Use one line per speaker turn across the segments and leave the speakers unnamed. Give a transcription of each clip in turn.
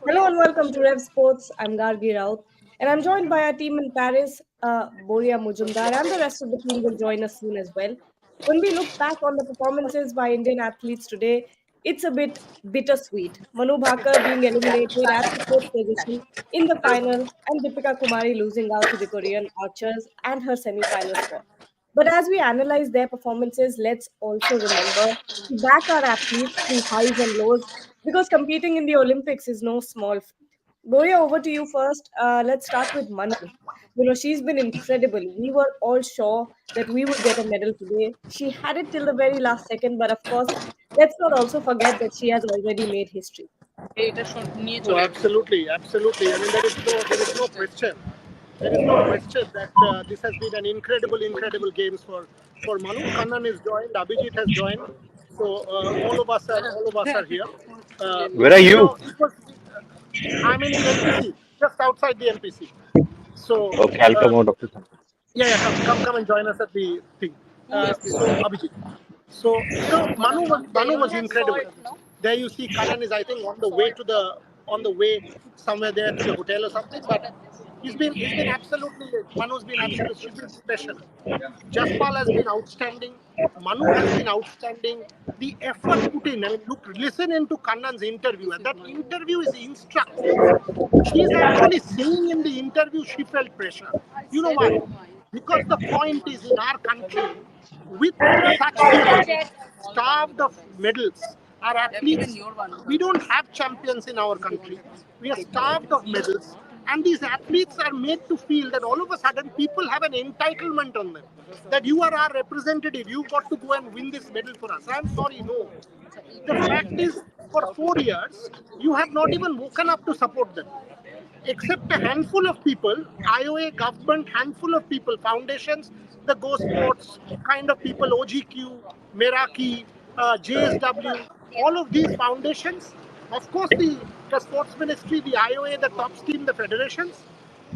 Hello and welcome to Rev Sports. I'm Gargi Raut, and I'm joined by our team in Paris, Boria Mujumdar, and the rest of the team will join us soon as well. When we look back on the performances by Indian athletes today, it's a bit bittersweet. Manu Bhaker being eliminated at the fourth position in the final, and Deepika Kumari losing out to the Korean archers and her semi-final spot. But as we analyze their performances, let's also remember to back our athletes through highs and lows because competing in the Olympics is no small feat. Boya, over to you first. Let's start with Manu. She's been incredible. We were all sure that we would get a medal today. She had it till the very last second, but of course, let's not also forget that she has already made history.
Oh, absolutely, absolutely. I mean, there is no question. There is no question that this has been an incredible games for Manu. Kannan is joined, Abhijit has joined, so all of us are here.
Where are you?
It was. I'm in the NPC, just outside the NPC. So
Okay, I'll
uh,
come out of this.
yeah, come and join us at the thing. So Abhijit. So Manu was incredible. There you see Karan is I think on the way somewhere there to the hotel or something. But he's been absolutely Manu's been absolutely she's been special. Jaspal has been outstanding. Manu has been outstanding. The effort put in. I mean, look, listen into Kannan's interview, and that interview is instructive. She's actually saying in the interview she felt pressure. You know why? Because the point is in our country, with such starved of medals, our athletes, we don't have champions in our country. We are starved of medals. And these athletes are made to feel that all of a sudden people have an entitlement on them. That you are our representative, you've got to go and win this medal for us. I'm sorry, no. The fact is, for 4 years, you have not even woken up to support them. Except a handful of people, IOA, government, handful of people, foundations, the Go Sports kind of people, OGQ, Meraki, JSW, all of these foundations, of course the sports ministry, the IOA, the top scheme, the federations.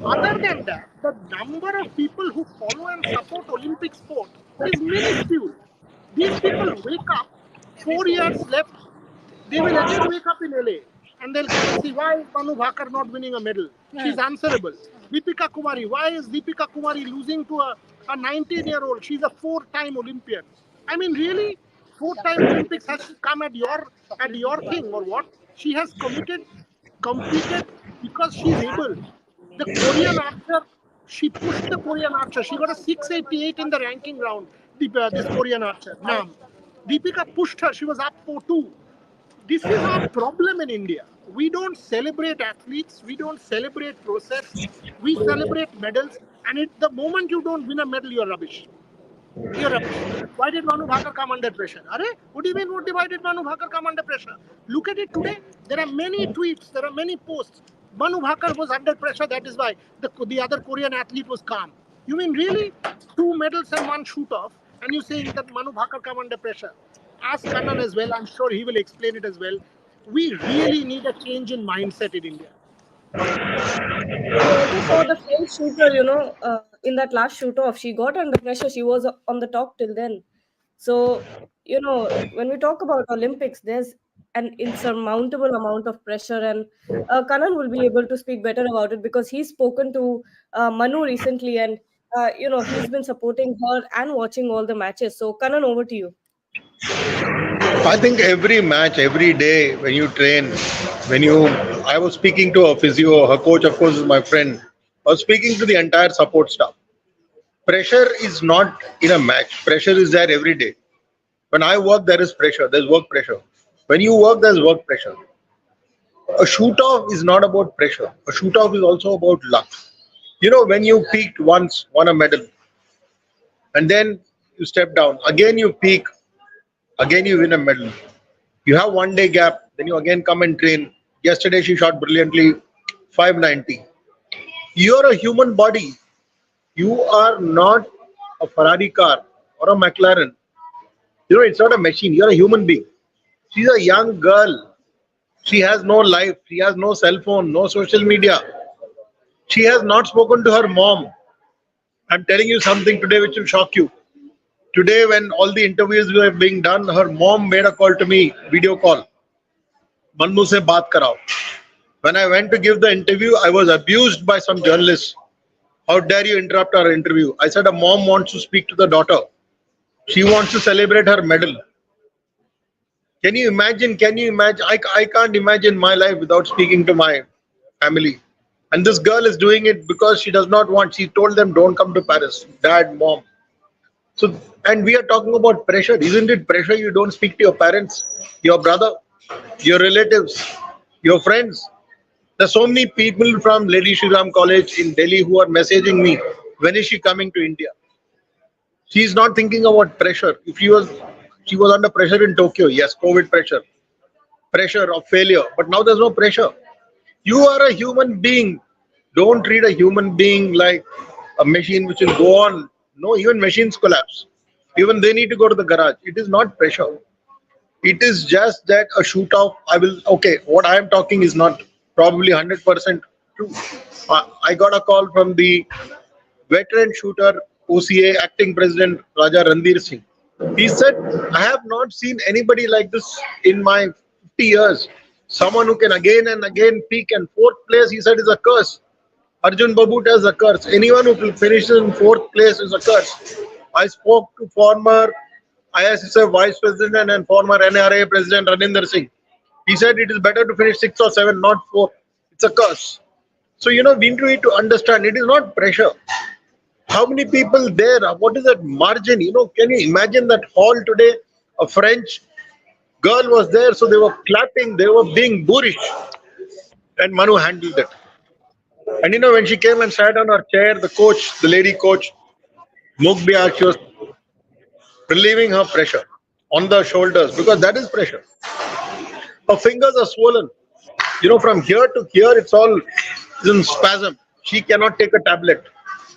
Other than that, the number of people who follow and support Olympic sport is minuscule. These people wake up, 4 years left, they will again wake up in LA and they'll come and see why is Manu Bhaker not winning a medal? She's answerable. Deepika Kumari, why is Deepika Kumari losing to a 19-year-old? She's a four-time Olympian. I mean, really, four-time Olympics has to come at your thing or what? She has competed because she's able. The Korean archer, she pushed the Korean archer. She got a 688 in the ranking round. This Korean archer, Nam. Deepika pushed her. She was up 4-2. This is our problem in India. We don't celebrate athletes. We don't celebrate process. We celebrate medals. And the moment you don't win a medal, you're rubbish. You're rubbish. Why did Manu Bhaker come under pressure? Are? What do you mean? Why did Manu Bhaker come under pressure? Look at it today. There are many tweets. There are many posts. Manu Bhaker was under pressure. That is why the other Korean athlete was calm. You mean really? Two medals and one shoot off. And you're saying that Manu Bhaker come under pressure. Ask Kannan as well. I'm sure he will explain it as well. We really need a change in mindset in India.
We also saw the same shooter, in that last shoot off. She got under pressure. She was on the top till then. So, when we talk about Olympics, there's an insurmountable amount of pressure, and Kanan will be able to speak better about it because he's spoken to Manu recently, and he's been supporting her and watching all the matches. So, Kanan, over to you.
I think every match, every day when you train, I was speaking to a physio, her coach, of course, is my friend. I was speaking to the entire support staff. Pressure is not in a match. Pressure is there every day. When I work, there is pressure. There's work pressure. When you work, there's work pressure. A shoot-off is not about pressure. A shoot-off is also about luck. When you peaked once, won a medal, and then you step down. Again, you peak. Again, you win a medal. You have 1 day gap. Then you again come and train. Yesterday, she shot brilliantly, 590. You're a human body. You are not a Ferrari car or a McLaren. It's not a machine. You're a human being. She's a young girl. She has no life. She has no cell phone, no social media. She has not spoken to her mom. I'm telling you something today which will shock you. Today, when all the interviews were being done, her mom made a call to me, video call. Manu se baat karao. When I went to give the interview, I was abused by some journalists. How dare you interrupt our interview? I said a mom wants to speak to the daughter. She wants to celebrate her medal. Can you imagine? Can you imagine? I can't imagine my life without speaking to my family. And this girl is doing it because she does not want. She told them, don't come to Paris. Dad, mom. So, and we are talking about pressure. Isn't it pressure you don't speak to your parents, your brother, your relatives, your friends? There's so many people from Lady Shriram College in Delhi who are messaging me, when is she coming to India? She's not thinking about pressure. If she was under pressure in Tokyo, yes, COVID pressure, pressure of failure, but now there's no pressure. You are a human being. Don't treat a human being like a machine which will go on. No, even machines collapse. Even they need to go to the garage. It is not pressure. It is just that a shoot off. I will, okay, what I am talking is not probably 100% true. I got a call from the veteran shooter OCA acting president Raja Randir Singh. He said, I have not seen anybody like this in my 50 years. Someone who can again and again peak, and fourth place, he said, is a curse. Arjun Babut is a curse. Anyone who finishes in fourth place is a curse. I spoke to former ISSF vice president and former NRA president Raninder Singh. He said it is better to finish sixth or seventh, not fourth. It's a curse. So, we need to understand it is not pressure. How many people there? What is that margin? Can you imagine that hall today? A French girl was there, so they were clapping, they were being boorish, and Manu handled it. And when she came and sat on her chair, the coach, the lady coach, Mugbia, she was relieving her pressure on the shoulders because that is pressure. Her fingers are swollen. From here to here, it's all in spasm. She cannot take a tablet.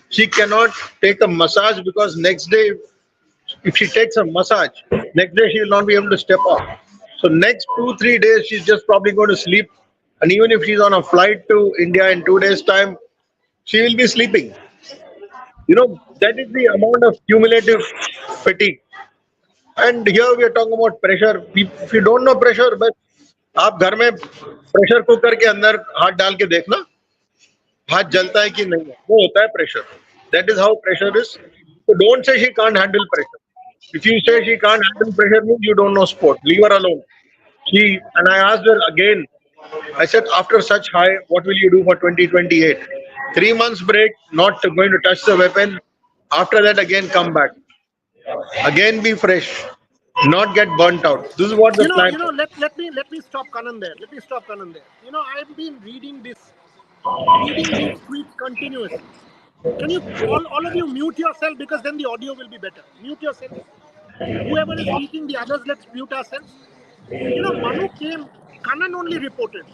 She cannot take a massage because next day, if she takes a massage, next day she will not be able to step up. So next 2-3 days, she's just probably going to sleep. And even if she's on a flight to India in 2 days' time, she will be sleeping. That is the amount of cumulative fatigue. And here we are talking about pressure. If you don't know pressure, but आप घर में pressure cooker के अंदर हाथ डाल के देखना हाथ जलता है कि नहीं वो होता है pressure that is how pressure is so don't say she can't handle pressure. If you say she can't handle pressure, means you don't know sport. Leave her alone. And I asked her again. I said, after such high, what will you do for 2028? 3 months break, not going to touch the weapon. After that, again come back. Again be fresh. Not get burnt out. This is what the plan.
Let me stop Kanan there. Let me stop Kanan there. I've been reading these tweets continuously. Can you all of you mute yourself because then the audio will be better. Mute yourself. Whoever is speaking, the others, let's mute ourselves. Manu came. Kanan only reported.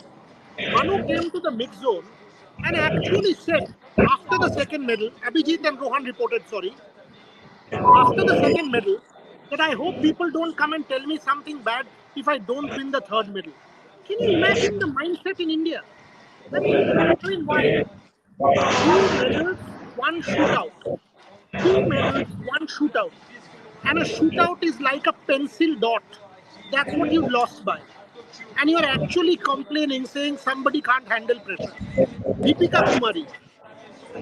Manu came to the mix zone and actually said after the second medal, Abhijit and Rohan reported. Sorry. After the second medal, that I hope people don't come and tell me something bad if I don't win the third medal. Can you imagine the mindset in India? I mean, why? 2 medals, 1 shootout. 2 medals, 1 shootout. And a shootout is like a pencil dot. That's what you lost by. And you're actually complaining, saying somebody can't handle pressure. Deepika Kumari.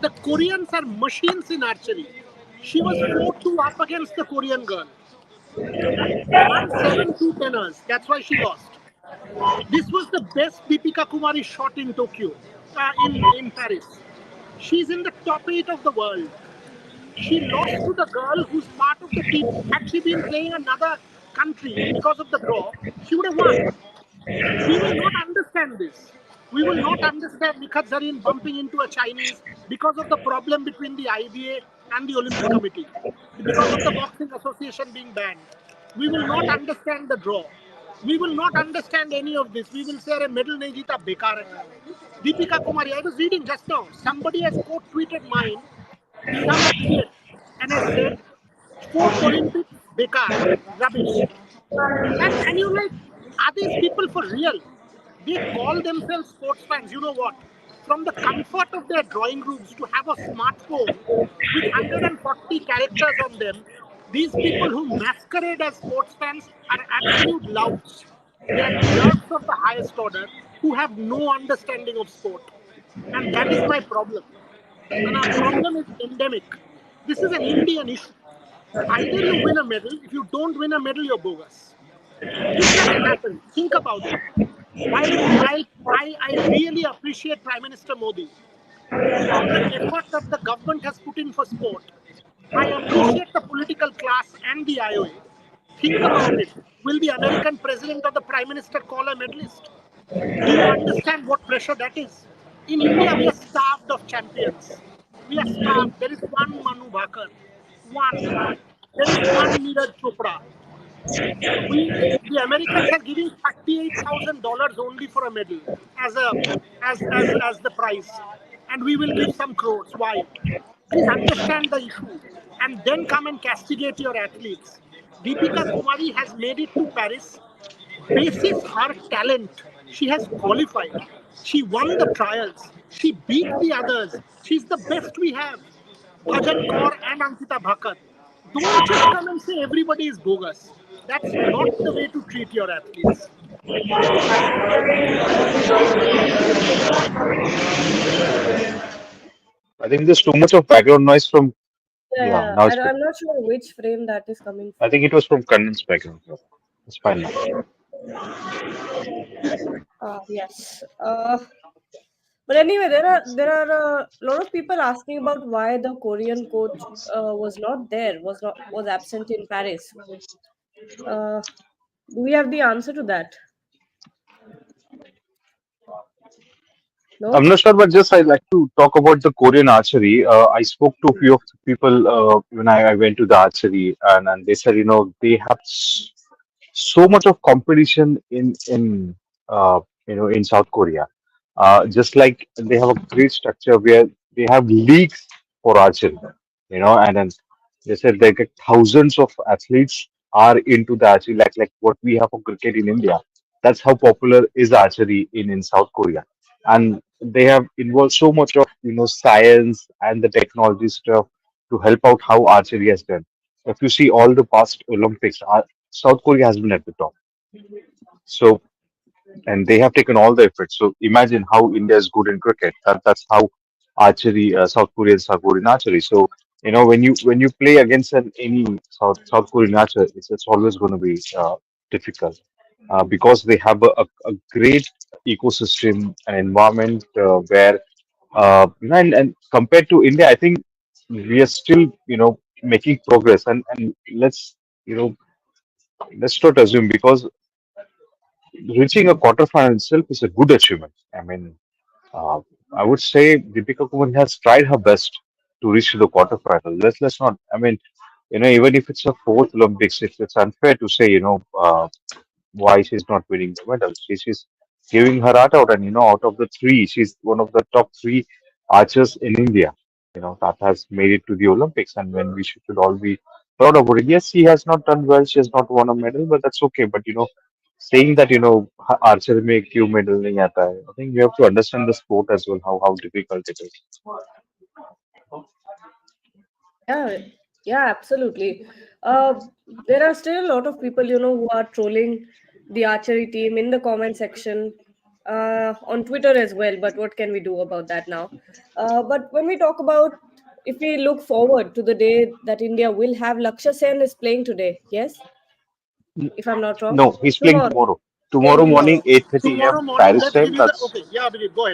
The Koreans are machines in archery. She was 4-2 up against the Korean girl. Won 7-2 tenors. That's why she lost. This was the best Deepika Kumari shot in Tokyo, in Paris. She's in the top 8 of the world. She lost to the girl who's part of the team. Had she been playing another country because of the draw, she would have won. We will not understand this. We will not understand Nikhat Zareen bumping into a Chinese because of the problem between the IBA and the Olympic Committee, because of the Boxing Association being banned. We will not understand the draw. We will not understand any of this. We will say, "Arey medal nahi jeeta, bekar hai." Deepika Kumari, I was reading just now. Somebody has quote-tweeted mine, some idiot, and has said, "Fourth Olympics, bekar, rubbish." And you're like, are these people for real? They call themselves sports fans. You know what? From the comfort of their drawing rooms to have a smartphone with 140 characters on them, these people who masquerade as sports fans are absolute louts. They are jerks athletes of the highest order who have no understanding of sport. And that is my problem. And our problem is endemic. This is an Indian issue. Either you win a medal, if you don't win a medal, you're bogus. This has happened. Think about it. While I really appreciate Prime Minister Modi for the effort that the government has put in for sport, I appreciate the political class and the IOA. Think about it. Will the American president or the Prime Minister call a medalist? Do you understand what pressure that is? In India, we are starved of champions. We are starved. There is one Manu Bhaker. One. There is one Neeraj Chopra. We, the Americans are giving $38,000 only for a medal as a as the price, and we will give some crores. Why? Please understand the issue, and then come and castigate your athletes. Deepika Kumari has made it to Paris. Basis her talent, she has qualified. She won the trials. She beat the others. She's the best we have. Bhajan Kaur and Ankita Bhakat. Don't just come and say everybody is bogus. That's not the way to treat your athletes.
I think there's too much of background noise from.
Yeah,
Yeah,
yeah.
now it's good.
I'm not sure which frame that is coming
I
from.
think it was from Kannan's background. Yeah. It's fine now.
Yes. But anyway, there are a lot of people asking about why the Korean coach was not there, was absent in Paris. Uh, do we have the answer to that?
I'm
No.
not sure, but just I'd like to talk about the Korean archery. I spoke to a few of the people when I went to the archery, and they said, they have so much of competition uh, in South Korea. Just like they have a great structure where they have leagues for archery, and then they said they get thousands of athletes are into the archery, like what we have for cricket in India. That's how popular is archery in South Korea, and they have involved so much of science and the technology stuff to help out how archery has done. If you see all the past Olympics, South Korea has been at the top. So, and they have taken all the efforts. So imagine how India is good in cricket. That's how archery, South Koreans are good in archery. So when you play against any South Korean archer, it's always going to be difficult because they have a great ecosystem and environment where and compared to India, I think we are still making progress. And you know let's not assume because reaching a quarterfinal itself is a good achievement. I mean, uh, I would say Deepika Kumari has tried her best to reach to the quarterfinal. Let's not. I mean, even if it's a fourth Olympics, it's unfair to say why she's not winning the medal. She's giving her heart out, and out of the three, she's one of the top three archers in India. That has made it to the Olympics, and when we should all be proud about it. Yes, she has not done well. She has not won a medal, but that's okay. But saying that archer में क्यों medal नहीं आता है, I think you have to understand the sport as well, how difficult it is.
Yeah, yeah, absolutely. Uh, there are still a lot of people, who are trolling the archery team in the comment section, on Twitter as well. But what can we do about that now? But when we talk about, if we look forward to the day that India will have, Lakshya Sen is playing today. Yes, if I'm not wrong.
No, he's playing
Tomorrow.
tomorrow.
Playing
Tomorrow morning,
tomorrow.
8:30
Tomorrow
a.m.
morning,
Paris
let's give
time.
you the
That's
okay. Yeah, Abhijit, go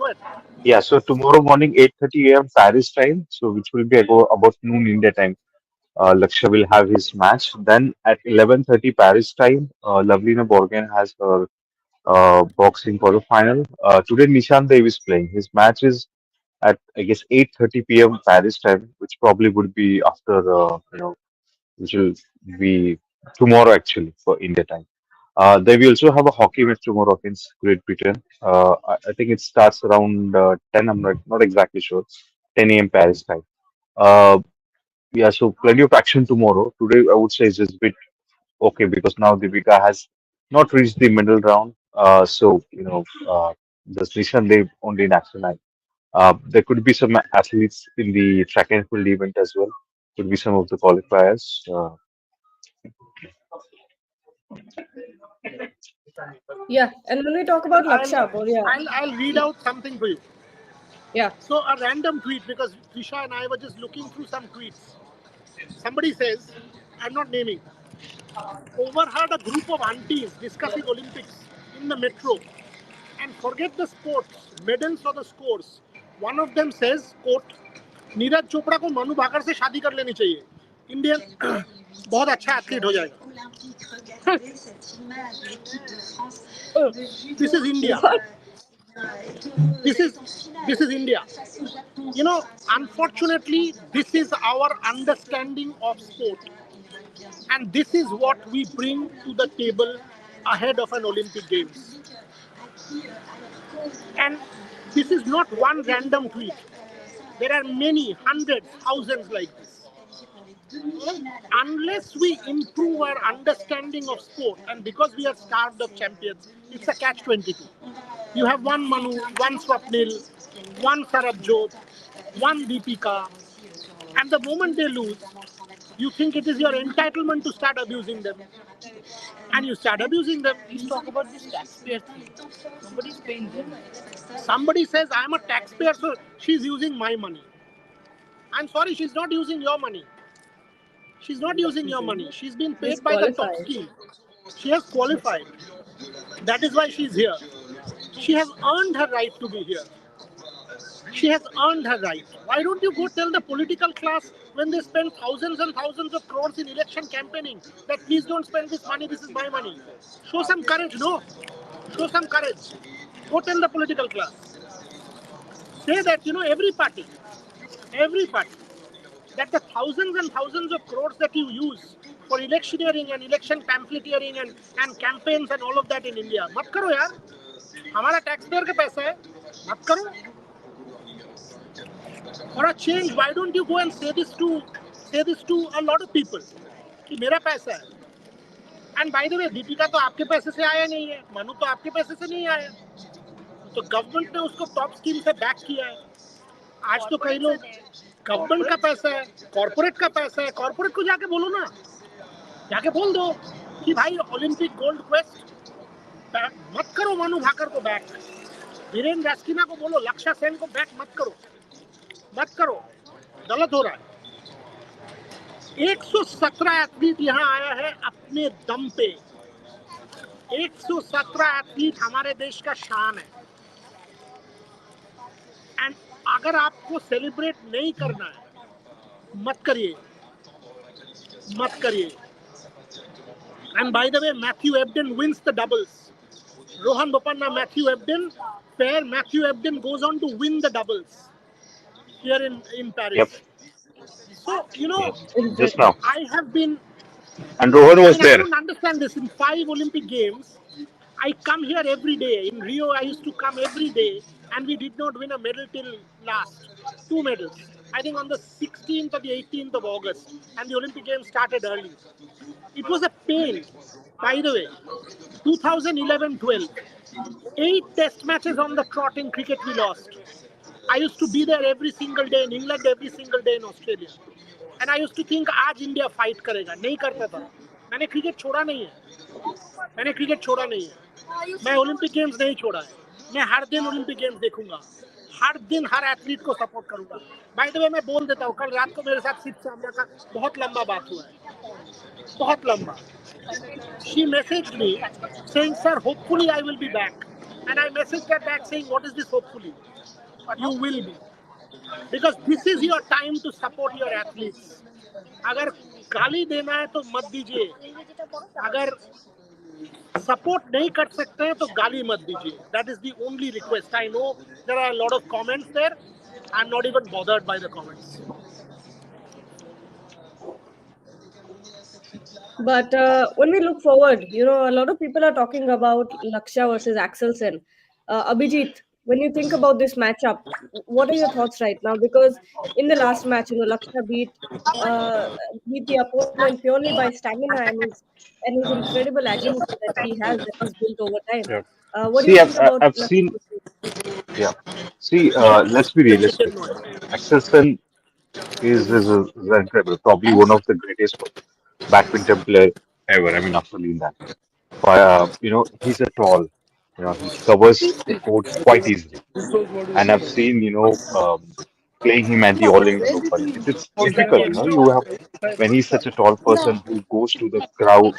ahead.
Yeah. So tomorrow morning, 8:30 a.m. Paris time. So which will be about noon India time. Lakshya will have his match. Then at 11:30 Paris time, Lovelina Borgen has her boxing for the final. Today, Nishan Dev is playing. His match is at I guess 8:30 p.m. Paris time, which probably would be after which will be tomorrow actually for India time. Then we also have a hockey match tomorrow against Great Britain. I think it starts around 10. I'm not exactly sure. 10 a.m. Paris time. Uh, yeah, so plenty of action tomorrow. Today, I would say is just a bit okay because now Deepika has not reached the middle round. This Nishan they only in action. There could be some athletes in the track and field event as well. Could be some of the qualifiers.
Yeah, and when we talk about
I'll
Laksha, Boria,
I'll read out something for you.
yeah,
So a random tweet, because Trisha and I were just looking through some tweets. Somebody says, I'm not naming, overheard a group of aunties discussing Olympics in the metro and forget the sports, medals or the scores. One of them says, quote, Neeraj Chopra को मनु भाकर से शादी कर लेनी चाहिए, Indian बहुत अच्छा athlete हो जाएगा.
oh,
This is India.
what?
This is India. You know, unfortunately, this is our understanding of sport, and this is what we bring to the table ahead of an Olympic Games. And this is not one random tweet. There are many, hundreds, thousands like this. Unless we improve our understanding of sport, and because we are starved of champions, it's a catch 22. You have one Manu, one Swapnil, one Sarabjot, one Deepika, and the moment they lose, you think it is your entitlement to start abusing them. And you start abusing them.
Let's talk about this taxpayer thing. Nobody's paying them.
Somebody says, I'm a taxpayer, so she's using my money. I'm sorry, she's not using your money. She's not using your money. She's been paid by the top
Disqualified.
scheme. She has qualified. That is why she's here. She has earned her right to be here. She has earned her right. Why don't you go tell the political class when they spend thousands and thousands of crores in election campaigning that please don't spend this money, this is my money. Show some courage, no? Show some courage. Go tell the political class. Say that, every party, that the thousands and thousands of crores that you use for electioneering and election pamphleteering and campaigns and all of that in India. मत करो यार. हमारा taxpayer का पैसा है. मत करो. For a change, why don't you go and say this to a lot of people कि मेरा पैसा है. And by the way, Deepika तो आपके पैसे से आया नहीं है, मनु तो आपके पैसे से नहीं आया. तो गवर्नमेंट ने उसको टॉप स्कीम से बैक किया है. आज तो कई लोग गवर्नमेंट का पैसा है, कॉर्पोरेट का पैसा है. कॉर्पोरेट को जाके बोलो ना, जाके बोल दो कि भाई ओलंपिक गोल्ड क्वेस्ट मत करो, मनु भाकर को बैक. वीरेन रैस्किना को बोलो, लक्ष्य सेन को बैक मत करो, गलत हो रहा है. 117 एथलीट यहाँ आया है अपने दम पे. 117 एथलीट हमारे देश का शान है. एंड अगर आपको सेलिब्रेट नहीं करना है, मत करिए. And by the way, Matthew Ebden wins the doubles. Rohan Bopanna, Matthew Ebden, pair Matthew Ebden goes on to win the doubles here in
Yep.
Paris. So,
Yes. Just now.
I have been,
And Rohan
I
was
mean, I
there.
don't understand this. In 5 Olympic Games, I come here every day. In Rio, I used to come every day, and we did not win a medal till last. 2 medals. I think on the 16th or the 18th of August, and the Olympic Games started early. It was a pain, by the way. 2011-12, 8 test matches on the trot in cricket we lost. I used to be there every single day in England, every single day in Australia. And I used to think आज India fight करेगा. नहीं करता था. मैंने cricket छोड़ा नहीं है. मैं ओलंपिक गेम्स नहीं छोड़ा है. मैं हर दिन ओलंपिक गेम्स देखूंगा. हर दिन हर एथलीट को सपोर्ट करूंगा. बाय द वे, मैं बोल देता हूँ, कल रात को मेरे साथ सिर्फ सामने का बहुत लंबा बात हुआ है. बहुत लंबा. She messaged me saying, sir, hopefully I will be back. And I messaged her back saying, what is this hopefully? You will be. Because this is your time to support your athletes. अगर गाली देना है तो मत दीजिए. अगर support नहीं कर सकते हैं तो गाली मत दीजिए. That is the only request. I know there are a lot of comments there. I'm not even bothered by the comments.
But when we look forward, a lot of people are talking about Laksha versus Axelsen. Abhijit, when you think about this matchup, what are your thoughts right now? Because in the last match, Laksha beat the opponent purely by stamina and his incredible agility that he's built over time.
Yeah.
What do you
See,
think about
I've
Laksha?
seen. Yeah. See, let's be
Make
realistic.
noise.
Axelsen is incredible. Probably one of the greatest badminton player ever. I mean, absolutely in that. He's a tall, he covers the court quite easily. And I've seen, playing him at the All England Open. It's difficult, you have when he's such a tall person who goes to the crowd,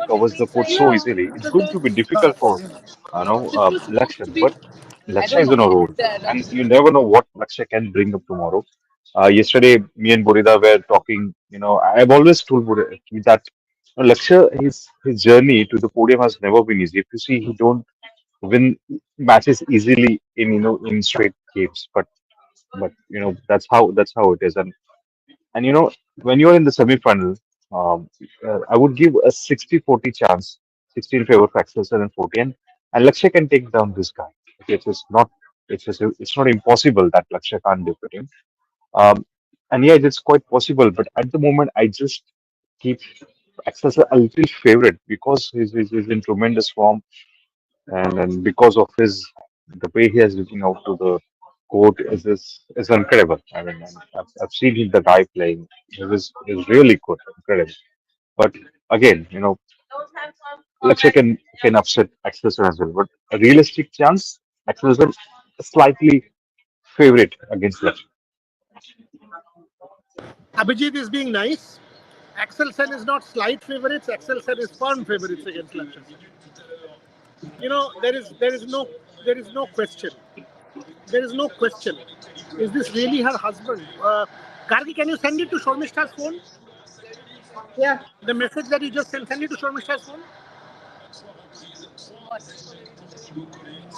covers the court so easily. It's going to be difficult for, Lakshan, but Laksha is on a roll, and you never know what Laksha can bring up tomorrow. Yesterday, me and Burida were talking. I've always told Burida that Laksha, his journey to the podium has never been easy. If you see, he don't win matches easily in straight games, but that's how it is. And when you're in the semi-final, I would give a 60-40 chance, 60 in favor of Axelsen and 40, and Lakshya can take down this guy. It's not impossible that Lakshya can't defeat him. Um, and yeah, it's quite possible, but at the moment, I just keep Axelsen a little favorite because he's in tremendous form, and because of the way he is looking out to the court is incredible. I mean, I've seen the guy playing. He was really good, incredible. But again, Lakshya can upset Axelsen as well. But a realistic chance, Axelsen slightly favorite against Lakshya.
Abhijit is being nice. Axel Sen is not slight favorites. Axel Sen is firm favorites against Lakshya. There is no question. There is no question. Is this really her husband? Gargi, can you send it to Shormishta's phone?
Yeah.
The message that you just send it to Shormishta's phone.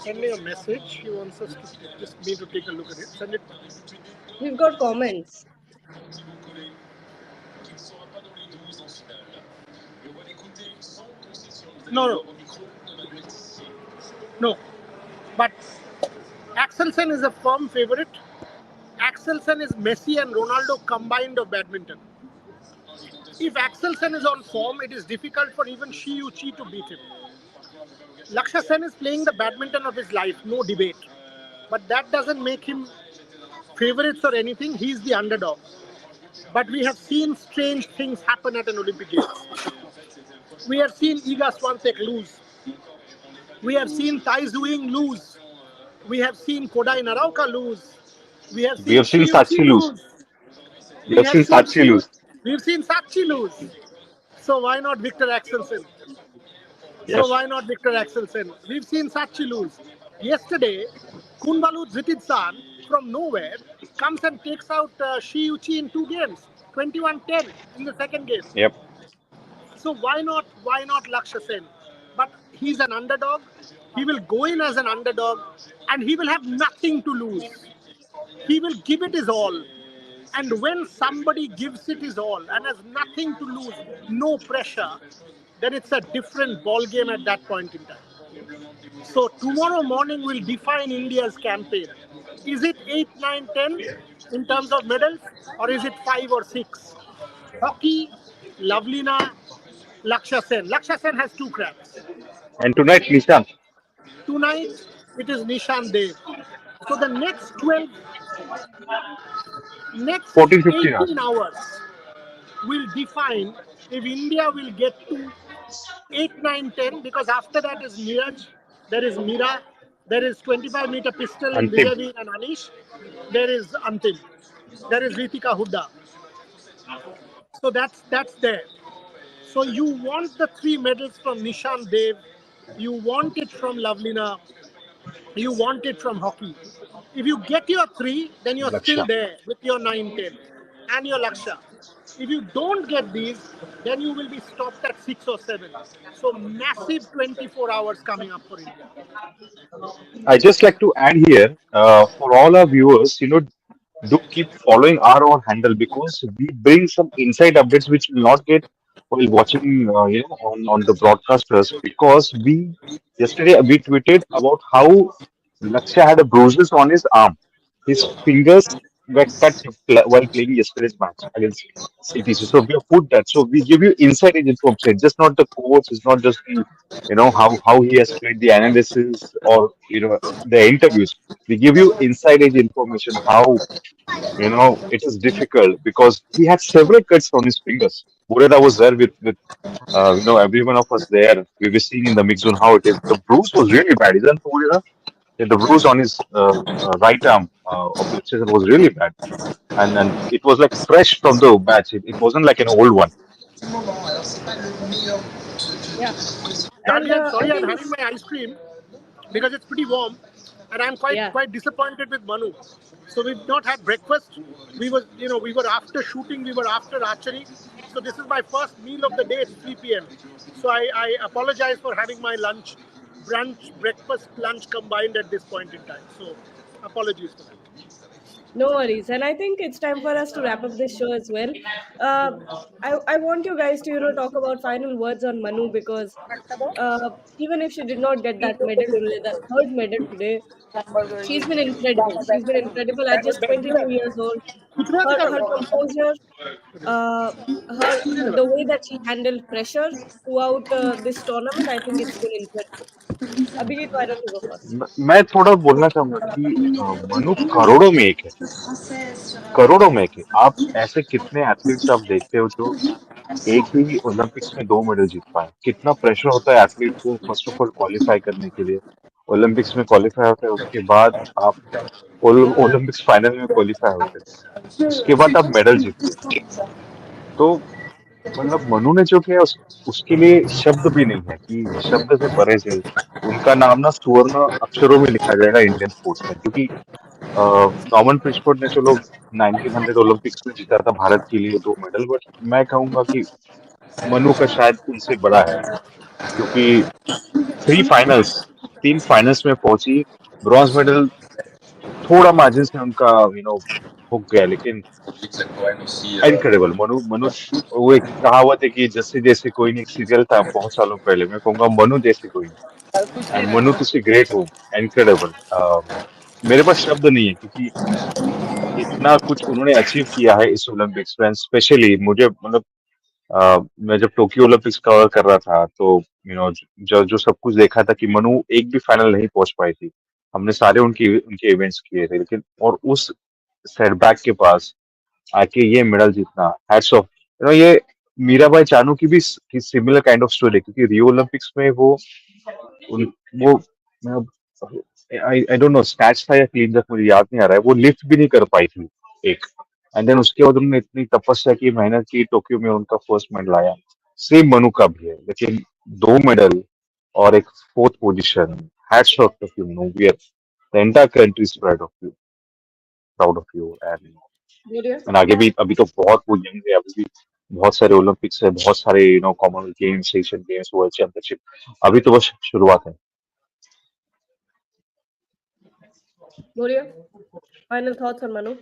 Send me a message. He wants us to just me to take a look at it. Send it.
We've got comments.
No. No. But Axelsen is a firm favorite. Axelsen is Messi and Ronaldo combined of badminton. If Axelsen is on form, it is difficult for even Shi Yuqi to beat him. Lakshya Sen is playing the badminton of his life, no debate. But that doesn't make him favorites or anything. He's the underdog. But we have seen strange things happen at an Olympic Games. We have seen Iga Swiatek lose. We have seen Tai Tzu lose. We have seen Kodai Narauka lose. We have
We
seen
have seen
Shi Yuqi
Sachi lose.
lose.
We
We
have
have
seen
seen
Sachi
Shi
lose.
We've seen Sachi lose. So why not Victor Axelsen? So
Yes.
why not Victor Axelsen? We've seen Sachi lose. Yesterday, Kunbalu Zititsan from nowhere comes and takes out Shi Yuqi in 2 games, 21-10 in the second game.
Yep.
So why not Lakshya Sen? But he's an underdog. He will go in as an underdog and he will have nothing to lose. He will give it his all. And when somebody gives it his all and has nothing to lose, no pressure, then it's a different ball game at that point in time. So tomorrow morning will define India's campaign. Is it 8, 9, 10 in terms of medals, or is it 5 or 6? Hockey, Lavlina, Lakshya Sen. Lakshya Sen has 2 cracks.
And tonight, Nishant,
Tonight, it is Nishan Dev. So the next
14:15 hours.
18 hours will define if India will get to 8, 9, 10, because after that is Neeraj, there is Mira, there is 25-meter pistol in
Antim.
Vijay and Anish, there is Antim, there is Ritika Hooda. So that's there. So you want the 3 medals from Nishan Dev, you want it from Lavlina, you want it from hockey. If you get your 3, then you're still
Laksha.
there with your 9, 10 and your Laksha. If you don't get these, then you will be stopped at 6 or 7. So massive 24 hours coming up for India.
I just like to add here, for all our viewers, do keep following our own handle because we bring some inside updates which you'll not get while watching, on the broadcasters. Because yesterday we tweeted about how Lakshya had a bruises on his arm, his fingers. were cut while playing yesterday's match against CTC. So we have put that. So we give you inside information. It's just not the coach. It's not just the how he has played, the analysis, or the interviews. We give you inside edge information how it is difficult because he had several cuts on his fingers. Bureda was there with every one of us there. We were seeing in the mix zone how it is. The bruise was really bad, isn't it, Bureda? Yeah, the bruise on his right arm of the chest was really bad, and it was like fresh from the match. It wasn't like an old one.
Yeah, and
Darby, I'm
I
sorry, I'm
think
having my ice cream because it's pretty warm, and I'm quite
yeah.
quite disappointed with Manu. So we've not had breakfast. We were after shooting, we were after archery. So this is my first meal of the day at 3 p.m. So I apologize for having my lunch, brunch, breakfast, lunch combined at this point in time. So apologies for that.
No worries. And I think it's time for us to wrap up this show as well. Uh, I want you guys to, talk about final words on Manu because even if she did not get that medal today, that third medal today, she's been incredible. She's been incredible at just 22 years old. Her composure, uh, the way that she handled pressure throughout this tournament, I think it's been incredible. Abhijit, why don't you go first?
मैं थोड़ा बोलना चाहूंगा कि मनु करोड़ों में एक है, करोड़ों में एक है। आप ऐसे कितने एथलीट्स आप देखते हो जो एक ही ओलंपिक्स में 2 मेडल जीत पाए? कितना प्रेशर होता है एथलीट को फर्स्ट ऑफ ऑल क्वालिफाई करने के लिए। ओलंपिक्स में क्वालिफाई होता है, उसके बाद आप ओलंपिक्स फाइनल में क्वालिफाई होते हैं, उसके बाद आप मेडल जीतते हो। तो मतलब मनु ने जो किया उसके लिए शब्द भी नहीं है कि शब्द से परे से उनका नाम ना सुवर्ण अक्षरों में लिखा जाएगा इंडियन स्पोर्ट्स में, क्योंकि नॉर्मन प्रिचफोर्ड ने चलो 1900 ओलंपिक्स में जीता था भारत के लिए 2 मेडल, बट मैं कहूंगा कि मनु का शायद उनसे बड़ा है, क्योंकि 3 फाइनल्स 3 फाइनल्स में पहुंची, ब्रॉन्ज मेडल थोड़ा मार्जिन से उनका हो गया, लेकिन इनक्रेडिबल मनु मनु। वो एक कहावत है कि जैसे जैसे कोई नहीं, एक सीरियल था बहुत सालों पहले, मैं कहूंगा मनु जैसे कोई नहीं, एंड मनु तुझसे ग्रेट हो, इनक्रेडिबल। मेरे पास शब्द नहीं है, क्योंकि इतना कुछ उन्होंने अचीव किया है इस ओलंपिक्स में। स्पेशली मुझे मतलब मैं जब टोक्यो ओलंपिक्स कवर कर रहा था तो जो जो सब कुछ देखा था कि मनु एक भी फाइनल नहीं पहुंच पाई थी। हमने सारे उनके उनके इवेंट्स किए थे, लेकिन और उस सेटबैक के पास आके ये मेडल जीतना, हैट्स ऑफ। ये मीराबाई चानू की भी सिमिलर काइंड ऑफ स्टोरी है, क्योंकि रियो ओलंपिक्स में उन वो आई डोंट नो स्टैट्स था या क्लीन तक मुझे याद नहीं आ रहा है, वो लिफ्ट भी नहीं कर पाई थी एक। एंड देन उसके बाद उन्होंने इतनी तपस्या की, मेहनत की, टोक्यो में उनका फर्स्ट मेडल आया। सेम मनु का भी है, लेकिन 2 मेडल और एक fourth position, hats off to you, no we are the entire country is proud of you.
Gloria?
And आगे भी अभी तो बहुत वो यंग है, अभी भी बहुत सारे ओलंपिक्स है, बहुत सारे Commonwealth games, Asian games, world championship, अभी तो बस शुरुआत है।
Gloria? Final thoughts on Manu?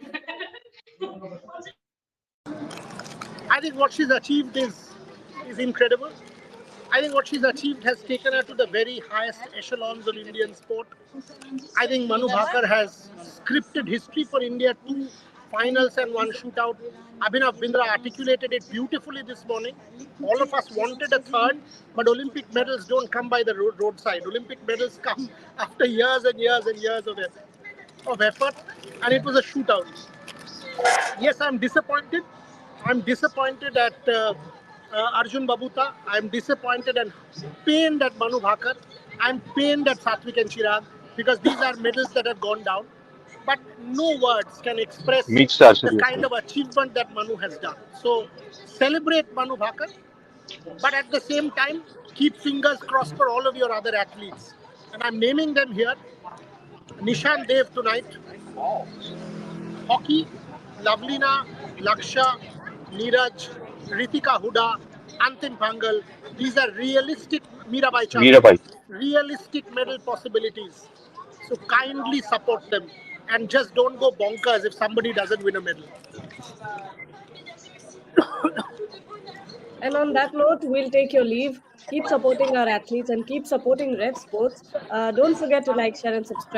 I think what she's achieved is incredible. I think what she's achieved has taken her to the very highest echelons of Indian sport. I think Manu Bhaker has scripted history for India, 2 finals and 1 shootout. Abhinav Bindra articulated it beautifully this morning. All of us wanted a third, but Olympic medals don't come by the roadside. Olympic medals come after years and years and years of effort, and it was a shootout. Yes, I'm disappointed. I'm disappointed at Arjun Babuta. I'm disappointed and pained at Manu Bhaker. I'm pained at Satvik and Chirag because these are medals that have gone down. But no words can express
Mixed
the
archery as
kind
well.
of achievement that Manu has done. So celebrate Manu Bhaker, but at the same time, keep fingers crossed for all of your other athletes. And I'm naming them here. Nishan Dev tonight, hockey, Lavlina, Laksha, Neeraj, Ritika Huda, Antim Pangal. These are realistic, Mirabai Chanu,
Mirabai.
realistic medal possibilities. So kindly support them and just don't go bonkers if somebody doesn't win a medal.
And on that note, we'll take your leave. Keep supporting our athletes and keep supporting Rev Sports. Don't forget to like, share, and subscribe.